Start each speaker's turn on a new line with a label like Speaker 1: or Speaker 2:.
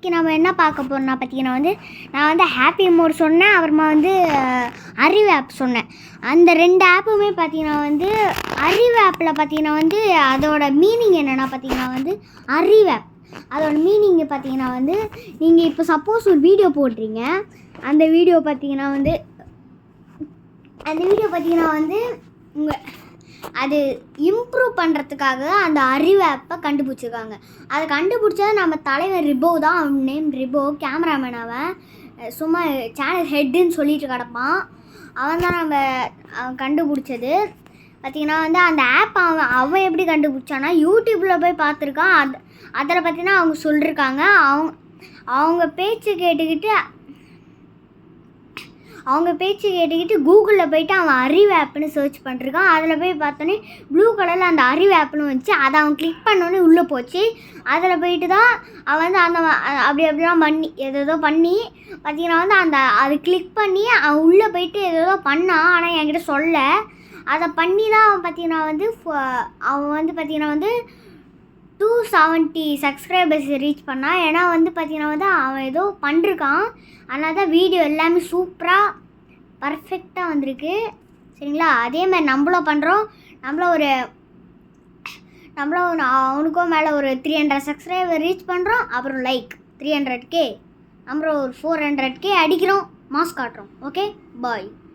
Speaker 1: இன்றைக்கி நம்ம என்ன பார்க்க போகிறோம்னா பார்த்தீங்கன்னா வந்து நான் வந்து ஹாப்பி மோட் சொன்னேன், அப்புறமா வந்து அறிவு ஆப் சொன்னேன். அந்த 2 ஆப்புமே பார்த்தீங்கன்னா வந்து அறிவு ஆப்பில் பார்த்தீங்கன்னா வந்து அதோட மீனிங் என்னென்னா பார்த்தீங்கன்னா வந்து அறிவு ஆப் அதோட மீனிங் பார்த்தீங்கன்னா வந்து நீங்கள் இப்போ சப்போஸ் ஒரு வீடியோ போடுறீங்க, அந்த வீடியோ பார்த்தீங்கன்னா வந்து உங்கள் அது இம்ப்ரூவ் பண்ணுறதுக்காக அந்த அறிவு ஆப்பை கண்டுபிடிச்சிருக்காங்க. அதை கண்டுபிடிச்சது நம்ம தலைவர் ரிபோ தான். அவன் நேம் ரிபோ, கேமராமேன். அவன் சும்மா சேனல் ஹெட்டுன்னு சொல்லிட்டு கிடப்பான். அவன் தான் அவன் கண்டுபிடிச்சது. பார்த்திங்கன்னா வந்து அந்த ஆப் அவன் எப்படி கண்டுபிடிச்சான்னா யூடியூப்பில் போய் பார்த்துருக்கான். அதில் பார்த்திங்கன்னா அவங்க சொல்லியிருக்காங்க. அவங்க பேச்சு கேட்டுக்கிட்டு கூகுளில் போய்ட்டு அவன் அறிவு ஆப்னு சர்ச் பண்ணிருக்கான். அதில் போய் பார்த்தோன்னே ப்ளூ கலரில் அந்த அறிவு ஆப்னு வந்துச்சு. அதை அவன் கிளிக் பண்ணோன்னே உள்ளே போச்சு. அதில் போயிட்டு தான் அவன் வந்து அப்படிலாம் ஏதோ பண்ணி பார்த்திங்கன்னா வந்து அது கிளிக் பண்ணி அவன் உள்ளே போயிட்டு ஏதோ பண்ணான். ஆனால் என்கிட்ட சொல்ல அதை பண்ணி தான் அவன் பார்த்திங்கன்னா வந்து 270 சப்ஸ்கிரைபர்ஸ் ரீச் பண்ணான். ஏன்னா வந்து பார்த்திங்கன்னா வந்து அவன் ஏதோ பண்ணிருக்கான். அதனால தான் வீடியோ எல்லாமே சூப்பராக பர்ஃபெக்டாக வந்திருக்கு. சரிங்களா? அதே மாதிரி நம்மளும் பண்ணுறோம். நம்மளும் அவனுக்கும் மேலே ஒரு 300 சப்ஸ்கிரைபர் ரீச் பண்ணுறோம். அப்புறம் லைக் 300K, அப்புறம் ஒரு 400K அடிக்கிறோம், மாஸ் காட்டுறோம். ஓகே, பாய்.